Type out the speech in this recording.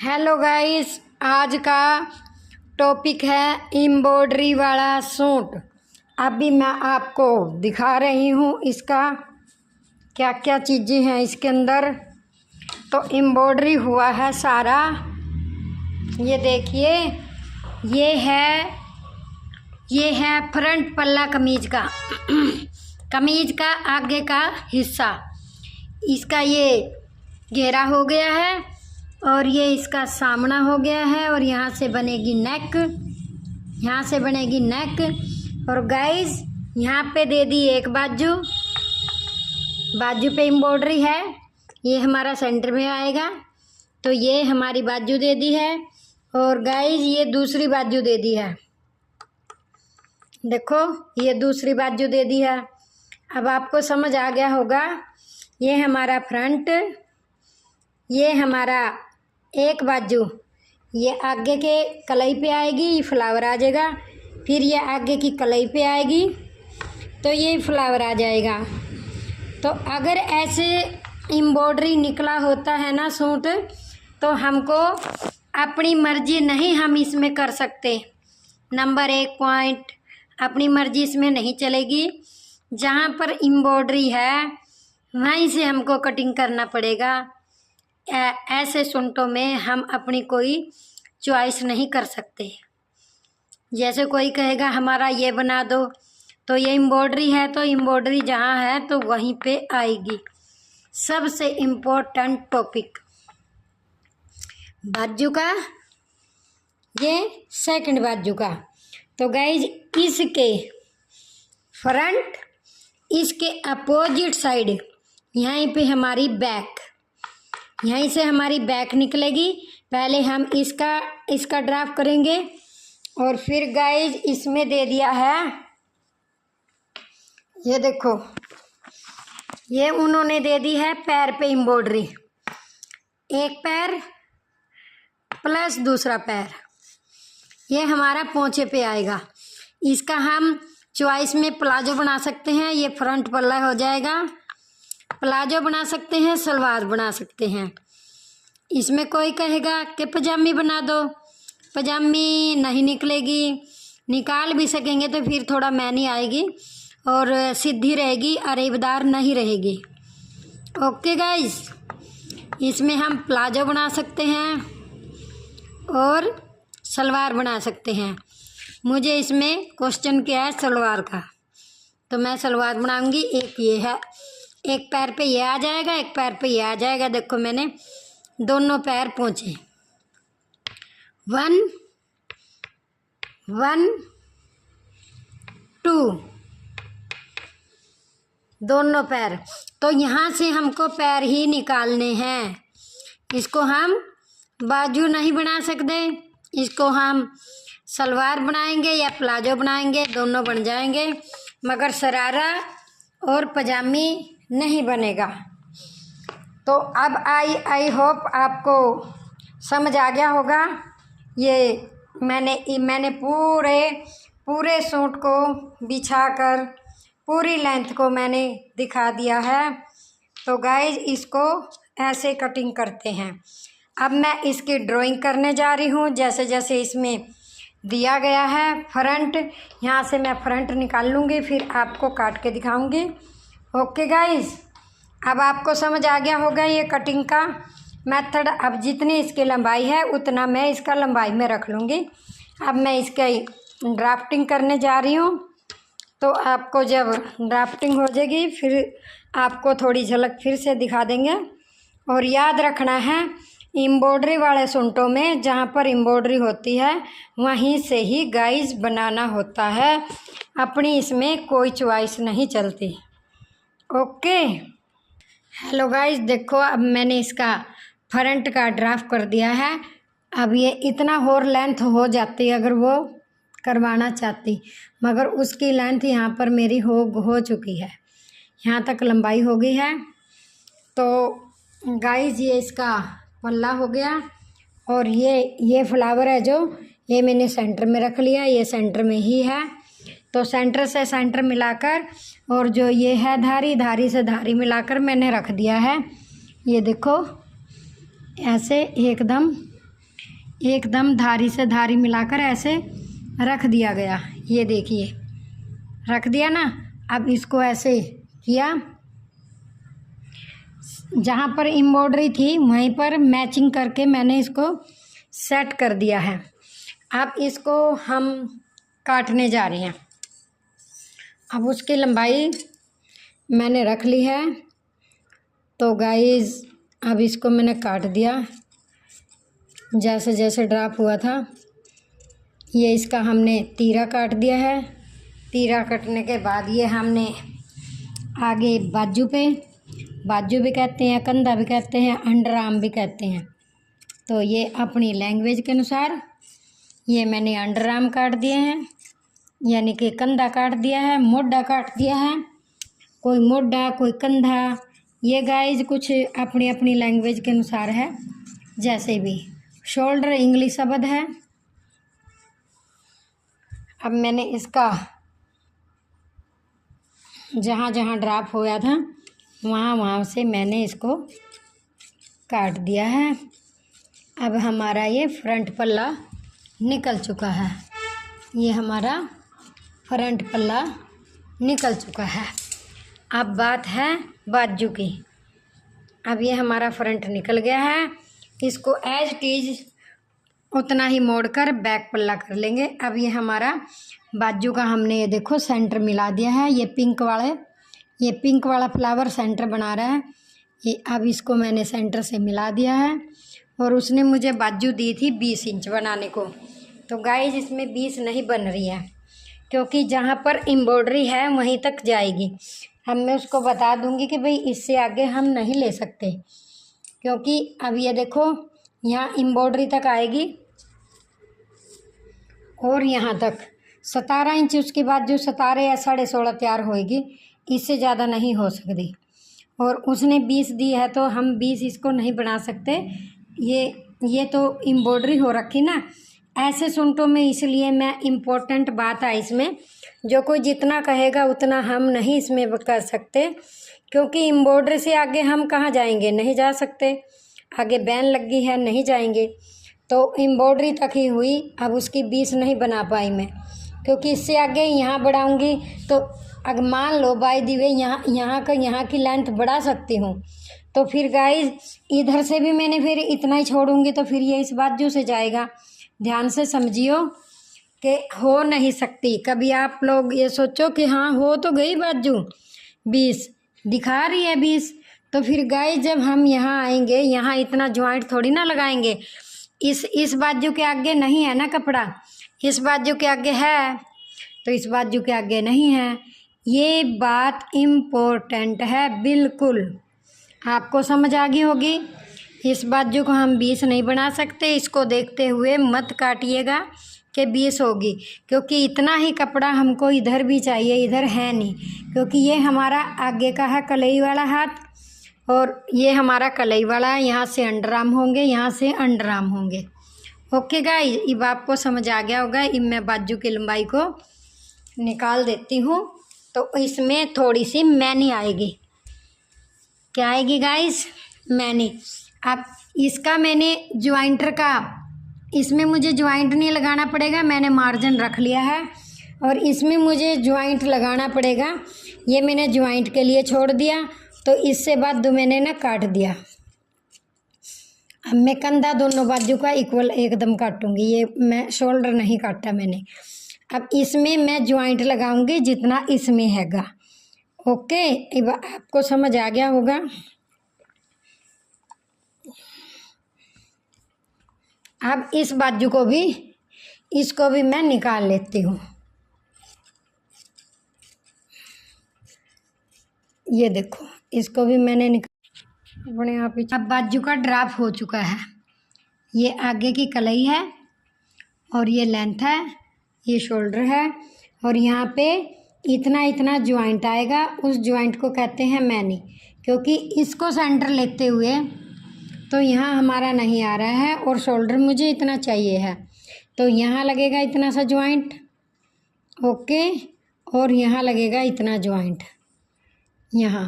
Hello guys, आज का topic है एम्ब्रॉयडरी वाला सूट। अभी मैं आपको दिखा रही हूँ इसका क्या क्या चीज़ें हैं इसके अंदर। तो एम्ब्रॉयडरी हुआ है सारा, ये देखिए। ये है फ्रंट पल्ला कमीज का कमीज का आगे का हिस्सा, इसका ये घेरा हो गया है और ये इसका सामना हो गया है। और यहाँ से बनेगी नेक, यहाँ से बनेगी नेक। और गाइस यहाँ पे दे दी एक बाजू, बाजू पे एम्ब्रॉयडरी है, ये हमारा सेंटर में आएगा। तो ये हमारी बाजू दे दी है। और गाइस ये दूसरी बाजू दे दी है, देखो ये दूसरी बाजू दे दी है। अब आपको समझ आ गया होगा। ये हमारा फ्रंट, ये हमारा एक बाजू, ये आगे के कलाई पे आएगी, ये फ्लावर आ जाएगा। फिर ये आगे की कलाई पे आएगी तो ये फ्लावर आ जाएगा। तो अगर ऐसे एम्ब्रॉयडरी निकला होता है ना सूट, तो हमको अपनी मर्जी नहीं हम इसमें कर सकते। नंबर 1 पॉइंट, अपनी मर्जी इसमें नहीं चलेगी। जहाँ पर एम्ब्रॉयडरी है वहीं से हमको कटिंग करना पड़ेगा। ऐसे सूटों में हम अपनी कोई चॉइस नहीं कर सकते। जैसे कोई कहेगा हमारा ये बना दो, तो ये एम्ब्रॉयडरी है तो एम्ब्रॉयडरी जहाँ है तो वहीं पे आएगी। सबसे इम्पोर्टेंट टॉपिक बाजू का, ये सेकंड बाजू का। तो गाइज इसके फ्रंट, इसके अपोजिट साइड यहीं पे हमारी बैक, यहीं से हमारी बैक निकलेगी। पहले हम इसका ड्राफ्ट करेंगे। और फिर गाइज इसमें दे दिया है, ये देखो, ये उन्होंने दे दी है पैर पे एम्ब्रॉयडरी, एक पैर प्लस दूसरा पैर, ये हमारा पोंचे पे आएगा। इसका हम चॉइस में प्लाजो बना सकते हैं, ये फ्रंट पल्ला हो जाएगा। प्लाजो बना सकते हैं, सलवार बना सकते हैं। इसमें कोई कहेगा कि पजामी बना दो, पजामी नहीं निकलेगी। निकाल भी सकेंगे तो फिर थोड़ा मैनी आएगी और सीधी रहेगी, अरेबदार नहीं रहेगी। ओके गाइस, इसमें हम प्लाजो बना सकते हैं और सलवार बना सकते हैं। मुझे इसमें क्वेश्चन क्या है सलवार का, तो मैं सलवार बनाऊंगी। एक ये है, एक पैर पे ये आ जाएगा, एक पैर पे ये आ जाएगा। देखो मैंने दोनों पैर पोंछे, 1 1 2, दोनों पैर। तो यहाँ से हमको पैर ही निकालने हैं। इसको हम बाजू नहीं बना सकते, इसको हम सलवार बनाएंगे या प्लाजो बनाएंगे, दोनों बन जाएंगे, मगर शरारा और पजामी नहीं बनेगा। तो अब आई होप आपको समझ आ गया होगा। ये मैंने पूरे सूट को बिछाकर पूरी लेंथ को मैंने दिखा दिया है। तो गाइज इसको ऐसे कटिंग करते हैं। अब मैं इसकी ड्राइंग करने जा रही हूँ, जैसे जैसे इसमें दिया गया है। फ्रंट, यहाँ से मैं फ्रंट निकाल लूँगी, फिर आपको काट के दिखाऊँगी। ओके गाइज, अब आपको समझ आ गया होगा ये कटिंग का मेथड। अब जितनी इसकी लंबाई है उतना मैं इसका लंबाई में रख लूँगी। अब मैं इसकी ड्राफ्टिंग करने जा रही हूँ। तो आपको जब ड्राफ्टिंग हो जाएगी फिर आपको थोड़ी झलक फिर से दिखा देंगे। और याद रखना है, एम्ब्रॉयडरी वाले सूटों में जहाँ पर एम्ब्रॉयडरी होती है वहीं से ही गाइज बनाना होता है। अपनी इसमें कोई चॉइस नहीं चलती। ओके हेलो गाइज, देखो अब मैंने इसका फ्रंट का ड्राफ्ट कर दिया है। अब ये इतना और लेंथ हो जाती अगर वो करवाना चाहती, मगर उसकी लेंथ यहाँ पर मेरी हो चुकी है, यहाँ तक लंबाई हो गई है। तो गाइज ये इसका पल्ला हो गया। और ये फ्लावर है जो ये मैंने सेंटर में रख लिया, ये सेंटर में ही है। तो सेंटर से सेंटर मिलाकर और जो ये है धारी से धारी मिलाकर मैंने रख दिया है। ये देखो ऐसे एकदम एकदम धारी से धारी मिलाकर ऐसे रख दिया गया। ये देखिए रख दिया ना। अब इसको ऐसे किया, जहाँ पर एम्ब्रॉयडरी थी वहीं पर मैचिंग करके मैंने इसको सेट कर दिया है। अब इसको हम काटने जा रहे हैं। अब उसकी लंबाई मैंने रख ली है। तो गाइस अब इसको मैंने काट दिया जैसे जैसे ड्राप हुआ था। ये इसका हमने तीरा काट दिया है। तीरा कटने के बाद ये हमने आगे बाजू पे, बाजू भी कहते हैं, कंधा भी कहते हैं, अंडर आर्म भी कहते हैं। तो ये अपनी लैंग्वेज के अनुसार ये मैंने अंडर आर्म काट दिए हैं, यानी कि कंधा काट दिया है, मोढा काट दिया है। कोई मोढा कोई कंधा, ये गाइज कुछ अपनी अपनी लैंग्वेज के अनुसार है। जैसे भी शोल्डर इंग्लिश शब्द है। अब मैंने इसका जहाँ जहाँ ड्राप होया था वहाँ वहाँ से मैंने इसको काट दिया है। अब हमारा ये फ्रंट पल्ला निकल चुका है। ये हमारा फ्रंट पल्ला निकल चुका है। अब बात है बाजू की। अब ये हमारा फ्रंट निकल गया है। इसको एज इट इज उतना ही मोड़कर बैक पल्ला कर लेंगे। अब ये हमारा बाजू का हमने ये देखो सेंटर मिला दिया है। ये पिंक वाला फ्लावर सेंटर बना रहा है ये। अब इसको मैंने सेंटर से मिला दिया है। और उसने मुझे बाजू दी थी 20 इंच बनाने को। तो गाइज इसमें 20 नहीं बन रही है, क्योंकि जहाँ पर एम्ब्रॉयडरी है वहीं तक जाएगी। अब मैं उसको बता दूंगी कि भाई इससे आगे हम नहीं ले सकते, क्योंकि अब ये देखो यहाँ एम्ब्रॉयडरी तक आएगी और यहाँ तक 17 इंच। उसके बाद जो 17 या 16.5 तैयार होएगी, इससे ज़्यादा नहीं हो सकती। और उसने 20 दी है तो हम 20 इसको नहीं बना सकते। ये तो एम्ब्रॉयडरी हो रखी ना ऐसे सूटों में, इसलिए मैं इम्पोर्टेंट बात है इसमें, जो कोई जितना कहेगा उतना हम नहीं इसमें कर सकते, क्योंकि एम्ब्रॉयडरी से आगे हम कहाँ जाएंगे, नहीं जा सकते। आगे बैन लगी है, नहीं जाएंगे। तो एम्ब्रॉयडरी तक ही हुई। अब उसकी 20 नहीं बना पाई मैं, क्योंकि इससे आगे यहाँ बढ़ाऊँगी तो अगर मान लो बाय दी वे यहाँ की लेंथ बढ़ा सकती हूँ, तो फिर गाइज इधर से भी मैंने फिर इतना ही छोड़ूंगी तो फिर ये इस बाजू से जाएगा। ध्यान से समझियो कि हो नहीं सकती। कभी आप लोग ये सोचो कि हाँ हो तो गई बाजू 20 दिखा रही है 20, तो फिर गाइज जब हम यहाँ आएंगे यहाँ इतना ज्वाइंट थोड़ी ना लगाएंगे। इस बाजू के आगे नहीं है ना कपड़ा, इस बाजू के आगे है तो इस बाजू के आगे नहीं है। ये बात इम्पोर्टेंट है, बिल्कुल आपको समझ आ गई होगी। इस बाजू को हम 20 नहीं बना सकते। इसको देखते हुए मत काटिएगा कि 20 होगी, क्योंकि इतना ही कपड़ा हमको इधर भी चाहिए, इधर है नहीं, क्योंकि ये हमारा आगे का है कलाई वाला हाथ और ये हमारा कलाई वाला। यहाँ से अंडर आर्म होंगे, यहाँ से अंडर आर्म होंगे। ओके गाइस, अब आपको समझ आ गया होगा। अब मैं बाजू की लंबाई को निकाल देती हूँ, तो इसमें थोड़ी सी मैनी आएगी। क्या आएगी गाइस? मैनी। अब इसका मैंने ज्वाइंटर का, इसमें मुझे ज्वाइंट नहीं लगाना पड़ेगा, मैंने मार्जिन रख लिया है। और इसमें मुझे ज्वाइंट लगाना पड़ेगा, ये मैंने ज्वाइंट के लिए छोड़ दिया। तो इससे बाद मैंने ना काट दिया। अब मैं कंधा दोनों बाजू का इक्वल एकदम काटूंगी। ये मैं शोल्डर नहीं काटा मैंने। अब इसमें मैं ज्वाइंट लगाऊंगी जितना इसमें हैगा। ओके, अब आपको समझ आ गया होगा। अब इस बाजू को भी, इसको भी मैं निकाल लेती हूँ। ये देखो, इसको भी मैंने अपने आप ही। अब बाजू का ड्राप हो चुका है। ये आगे की कलाई है और ये लेंथ है, ये शोल्डर है और यहाँ पे इतना ज्वाइंट आएगा। उस ज्वाइंट को कहते हैं मैनी, क्योंकि इसको सेंटर लेते हुए तो यहाँ हमारा नहीं आ रहा है और शोल्डर मुझे इतना चाहिए है, तो यहाँ लगेगा इतना सा ज्वाइंट। ओके, और यहाँ लगेगा इतना ज्वाइंट यहाँ।